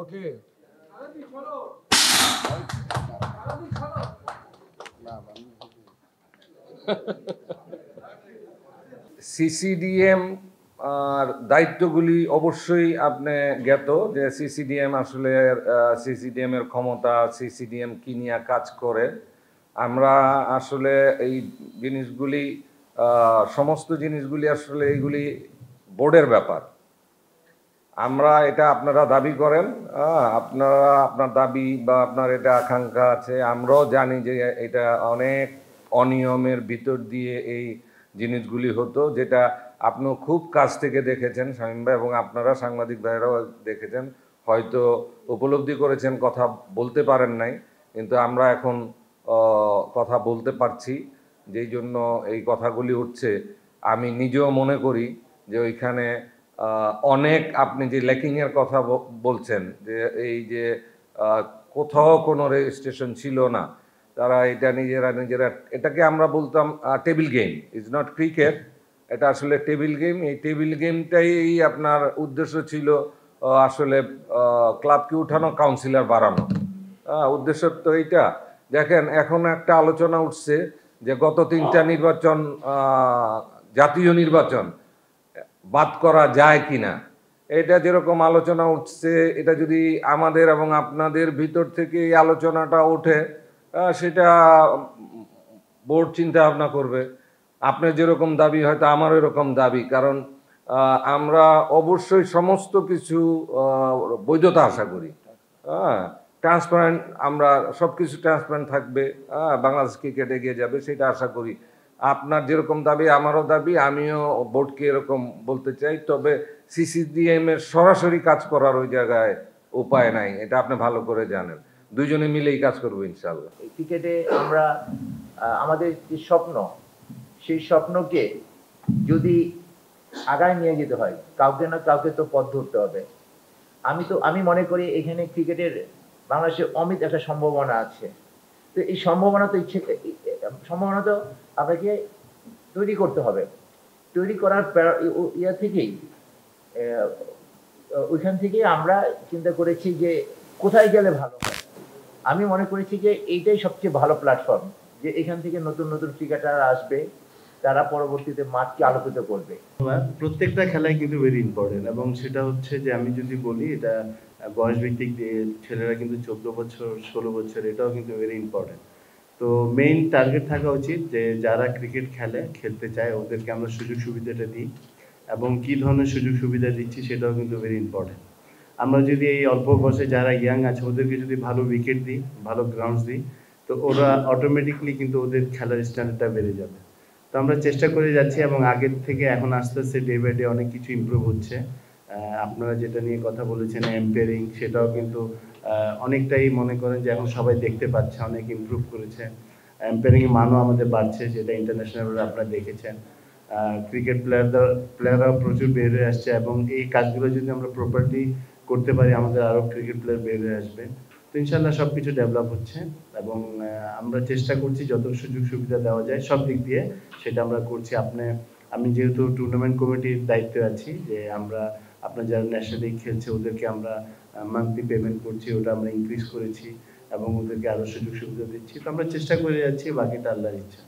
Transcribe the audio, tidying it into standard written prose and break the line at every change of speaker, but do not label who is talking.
ওকে। CCDM আর দায়িত্বগুলি অবশ্যই আপনি জ্ঞাত যে সিসিডিএম আসলে সিসিডিএম এর ক্ষমতা, সিসিডিএম কি নিয়ে কাজ করে। আমরা আসলে এই জিনিসগুলি সমস্ত জিনিসগুলি আসলে এইগুলি বোর্ডের ব্যাপার। আমরা এটা আপনারা দাবি করেন, আপনারা আপনার দাবি বা আপনার এটা আকাঙ্ক্ষা আছে, আমরাও জানি যে এটা অনেক অনিয়মের ভিতর দিয়ে এই জিনিসগুলি হতো, যেটা আপনিও খুব কাছ থেকে দেখেছেন শামীম ভাই, এবং আপনারা সাংবাদিক ভাইরাও দেখেছেন, হয়তো উপলব্ধি করেছেন, কথা বলতে পারেন নাই, কিন্তু আমরা এখন কথা বলতে পারছি, যেই জন্য এই কথাগুলি উঠছে। আমি নিজেও মনে করি যে ওইখানে অনেক, আপনি যে ল্যাকিংয়ের কথা বলছেন, যে এই যে কোথাও কোনো রেজিস্ট্রেশন ছিল না, তারা এটা নিজেরা এটাকে আমরা বলতাম table game, is not cricket, এটা আসলে টেবিল গেম। এই টেবিল গেমটাই আপনার উদ্দেশ্য ছিল আসলে ক্লাবকে উঠানো, কাউন্সিলর বাড়ানো। উদ্দেশ্য তো এইটা। দেখেন এখন একটা আলোচনা উঠছে যে গত 3টা নির্বাচন, জাতীয় নির্বাচন বাদ করা যায় কিনা, এটা যেরকম আলোচনা উঠছে, এটা যদি আমাদের এবং আপনাদের ভিতর থেকে এই আলোচনাটা ওঠে, সেটা বোর্ড চিন্তা ভাবনা করবে। আপনার যেরকম দাবি হয়তো আমারও এরকম দাবি, কারণ আমরা অবশ্যই সমস্ত কিছু বৈধতা আশা করি। ট্রান্সপারেন্ট, আমরা সব কিছু ট্রান্সপারেন্ট থাকবে, বাংলাদেশ ক্রিকেট এগিয়ে যাবে, সেটা আশা করি। আপনার যেরকম দাবি আমারও দাবি, আমিও বোর্ডকে এরকম বলতে চাই। তবে সিসিডিএম এর সরাসরি কাজ করার ওই জায়গায় উপায় নাই, এটা আপনি ভালো করে জানেন। দুইজনে মিলেই কাজ করবো ইনশাআল্লাহ।
ক্রিকেটে আমরা আমাদের যে স্বপ্ন, সেই স্বপ্নকে যদি আগায় নিয়ে যেতে হয়, কাউকে না কাউকে তো পথ ধরতে হবে। আমি মনে করি এখানে ক্রিকেটের বাংলাদেশে অমিত একটা সম্ভাবনা আছে। তো এই সম্ভাবনা তো আপনাকে তৈরি করতে হবে। তৈরি করার ইয়া থেকেই ওইখান থেকেই আমরা চিন্তা করেছি যে কোথায় গেলে ভালো হয়। আমি মনে করেছি যে এইটাই সবচেয়ে ভালো প্ল্যাটফর্ম, যে এখান থেকে নতুন নতুন ক্রিকেটার আসবে, তারা পরবর্তীতে মাঠকে আলোকিত করবে।
প্রত্যেকটা খেলাই কিন্তু ভেরি ইম্পর্টেন্ট, এবং সেটা হচ্ছে যে আমি যদি বলি এটা বয়স ভিত্তিক ছেলেরা কিন্তু 14 বছর 16 বছর, এটাও কিন্তু ভেরি ইম্পর্টেন্ট। তো মেইন টার্গেট থাকা উচিত যে যারা ক্রিকেট খেলতে চায় ওদেরকে আমরা সুযোগ সুবিধাটা দিই, এবং কি ধরনের সুযোগ সুবিধা দিচ্ছি সেটাও কিন্তু ভেরি ইম্পর্টেন্ট। আমরা যদি এই অল্প বয়সে যারা ইয়াং আছে ওদেরকে যদি ভালো উইকেট দিই, ভালো গ্রাউন্ডস দিই, তো ওরা অটোমেটিকলি কিন্তু ওদের খেলার স্ট্যান্ডার্ডটা বেড়ে যাবে। তো আমরা চেষ্টা করে যাচ্ছি, এবং আগের থেকে এখন আস্তে আস্তে ডে বাই ডে অনেক কিছু ইমপ্রুভ হচ্ছে। আপনারা যেটা নিয়ে কথা বলেছেন এম্পায়ারিং, সেটাও কিন্তু অনেকটাই মনে করেন যে এখন সবাই দেখতে পাচ্ছে, অনেক ইমপ্রুভ করেছে। এম্পায়ারিংয়ের মানও আমাদের বাড়ছে, যেটা ইন্টারন্যাশনাল আপনারা দেখেছেন। ক্রিকেট প্লেয়াররাও প্রচুর বের হয়ে আসছে, এবং এই কাজগুলো যদি আমরা প্রপারলি করতে পারি আমাদের আরও ক্রিকেট প্লেয়ার বের হয়ে আসবে। তো ইনশাল্লাহ সব কিছু ডেভেলপ হচ্ছে, এবং আমরা চেষ্টা করছি যত সুযোগ সুবিধা দেওয়া যায় সব দিক দিয়ে সেটা আমরা করছি। আমি যেহেতু টুর্নামেন্ট কমিটির দায়িত্বে আছি, যে আমরা আপনার যারা ন্যাশনাল লিগ খেলছে ওদেরকে আমরা মান্থলি পেমেন্ট করছি, ওটা আমরা ইনক্রিজ করেছি, এবং ওদেরকে আরও সুযোগ সুবিধা দিচ্ছি। তো আমরা চেষ্টা করে যাচ্ছি, বাকিটা আল্লাহর ইচ্ছা।